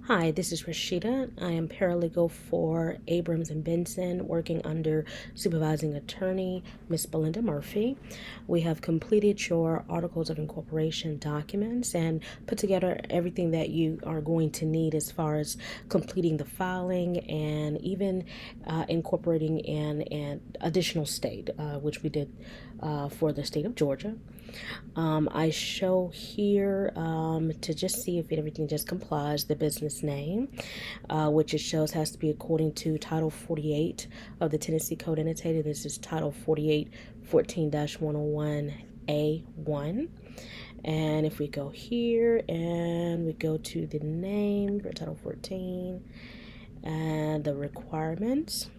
Hi, this is Rashida. I am paralegal for Abrams and Benson, working under supervising attorney Miss Belinda Murphy. We have completed your articles of incorporation documents and put together everything that you are going to need as far as completing the filing and even incorporating an additional state, which we did for the state of Georgia. I show here to just see if everything just complies the business name, which it shows has to be according to Title 48 of the Tennessee Code Annotated. This is Title 48 14-101A1. And if we go here and we go to the name for Title 14 and the requirements,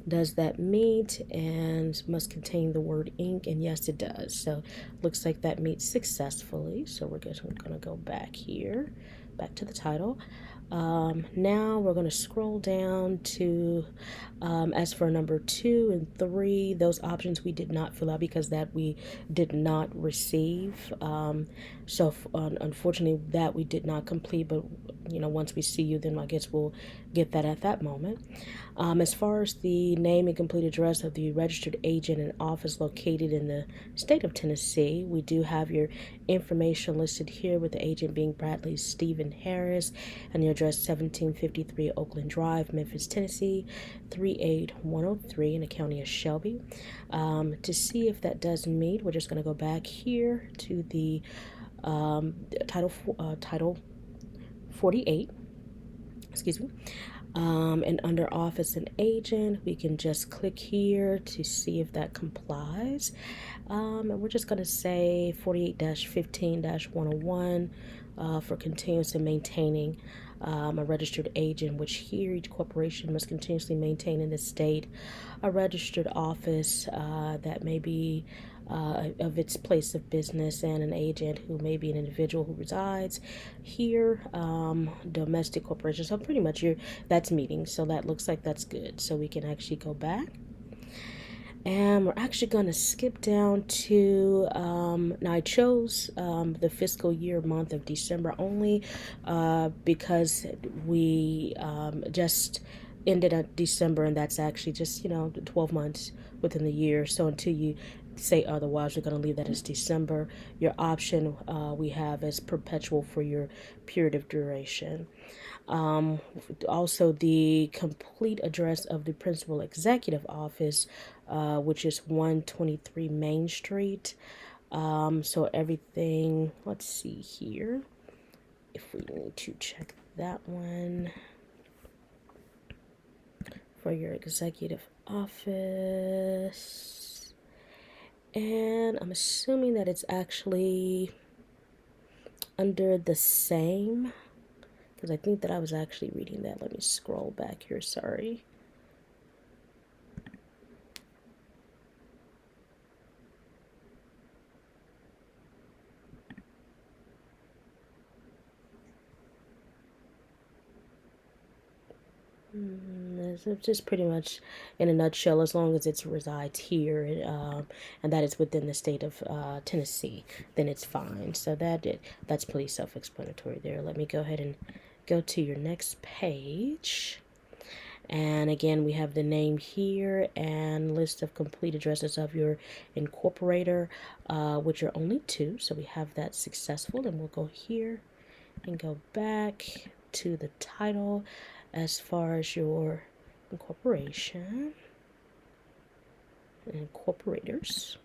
does that meet and must contain the word ink? And yes, it does. So looks like that meets successfully. So we're going to go back here, back to the title. Now we're going to scroll down to, as for number 2 and 3, those options we did not fill out because that we did not receive. Unfortunately, that we did not complete, but once we see you, then I guess we'll get that at that moment. As far as the name and complete address of the registered agent and office located in the state of Tennessee, we do have your information listed here, with the agent being Bradley Stephen Harris and the address 1753 Oakland Drive, Memphis, Tennessee 38103 in the county of Shelby. To see if that does meet, we're just going to go back here to the title 48, excuse me. And under office and agent, we can just click here to see if that complies. And we're just going to say 48-15-101 for continuous and maintaining a registered agent, which here each corporation must continuously maintain in the state a registered office that may be of its place of business, and an agent who may be an individual who resides here, domestic corporation. So pretty much that's meeting. So that looks like that's good. So we can actually go back. And we're actually going to skip down to, now I chose the fiscal year month of December only because we just ended at December, and that's actually just, 12 months within the year. So until you say otherwise, we're going to leave that as December. Your option we have as perpetual for your period of duration. Also, the complete address of the principal executive office, which is 123 Main Street. So everything, let's see here, if we need to check that one for your executive office. And I'm assuming that it's actually under the same, because I think that I was actually reading that. Let me scroll back here, sorry. It's just pretty much in a nutshell, as long as it resides here and that is within the state of Tennessee, then it's fine. So that's pretty self-explanatory there. Let me go ahead and go to your next page. And again, we have the name here and list of complete addresses of your incorporator, which are only 2. So we have that successful. And we'll go here and go back to the title as far as your incorporation and incorporators.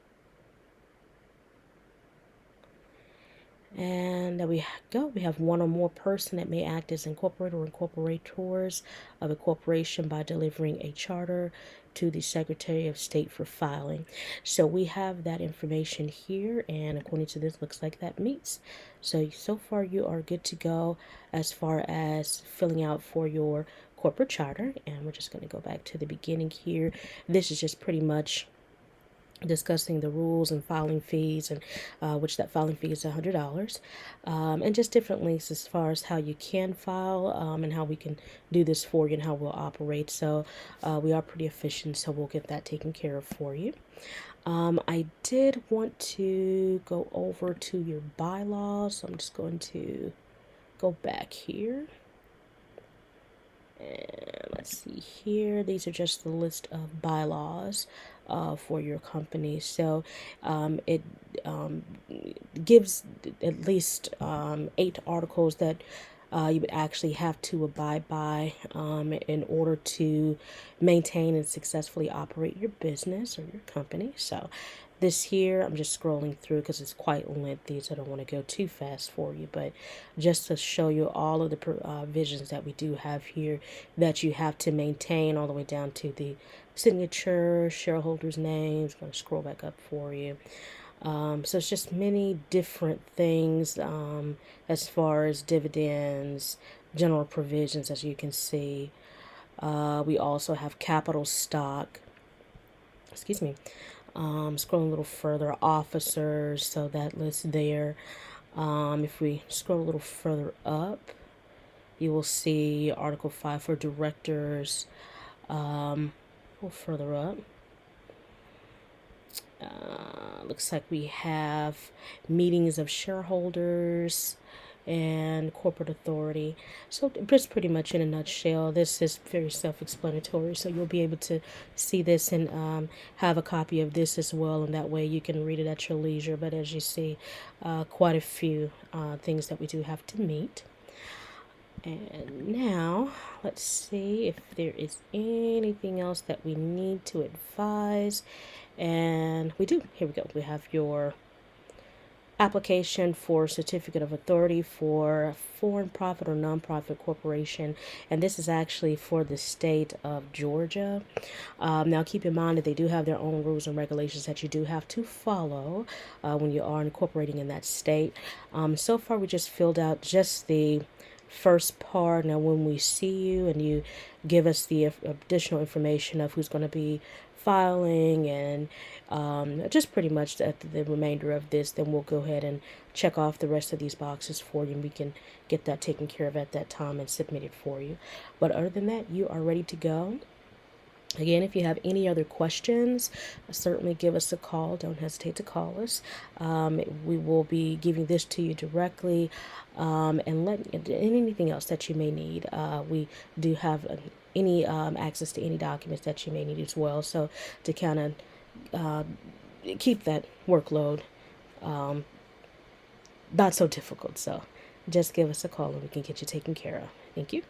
And there we go. We have one or more person that may act as incorporator or incorporators of a corporation by delivering a charter to the Secretary of State for filing. So we have that information here, and according to this, looks like that meets. So far you are good to go as far as filling out for your corporate charter. And we're just going to go back to the beginning here. This is just pretty much discussing the rules and filing fees, and which that filing fee is $100, and just different links as far as how you can file, and how we can do this for you and how we'll operate. So we are pretty efficient, so we'll get that taken care of for you. I did want to go over to your bylaws, so I'm just going to go back here. And let's see here. These are just the list of bylaws for your company. So it gives at least 8 articles that you would actually have to abide by in order to maintain and successfully operate your business or your company. So this here, I'm just scrolling through because it's quite lengthy, so I don't want to go too fast for you, but just to show you all of the provisions that we do have here that you have to maintain all the way down to the signature, shareholders' names. I'm going to scroll back up for you. So it's just many different things as far as dividends, general provisions, as you can see. We also have capital stock. Excuse me. Scroll a little further, officers, so that list there. If we scroll a little further up, you will see Article 5 for directors. A little further up. Looks like we have meetings of shareholders and corporate authority. So just pretty much in a nutshell, this is very self-explanatory. So you'll be able to see this and have a copy of this as well, and that way you can read it at your leisure. But as you see, quite a few things that we do have to meet. And now let's see if there is anything else that we need to advise. And we do. Here we go. We have your application for certificate of authority for foreign profit or nonprofit corporation, and this is actually for the state of Georgia. Now keep in mind that they do have their own rules and regulations that you do have to follow when you are incorporating in that state. So far we just filled out just the first part. Now when we see you and you give us the additional information of who's going to be filing and just pretty much the remainder of this, then we'll go ahead and check off the rest of these boxes for you, and we can get that taken care of at that time and submit it for you. But other than that, you are ready to go. Again, if you have any other questions, certainly give us a call. Don't hesitate to call us. We will be giving this to you directly, and anything else that you may need. We do have any access to any documents that you may need as well. So to kind of keep that workload not so difficult. So just give us a call and we can get you taken care of. Thank you.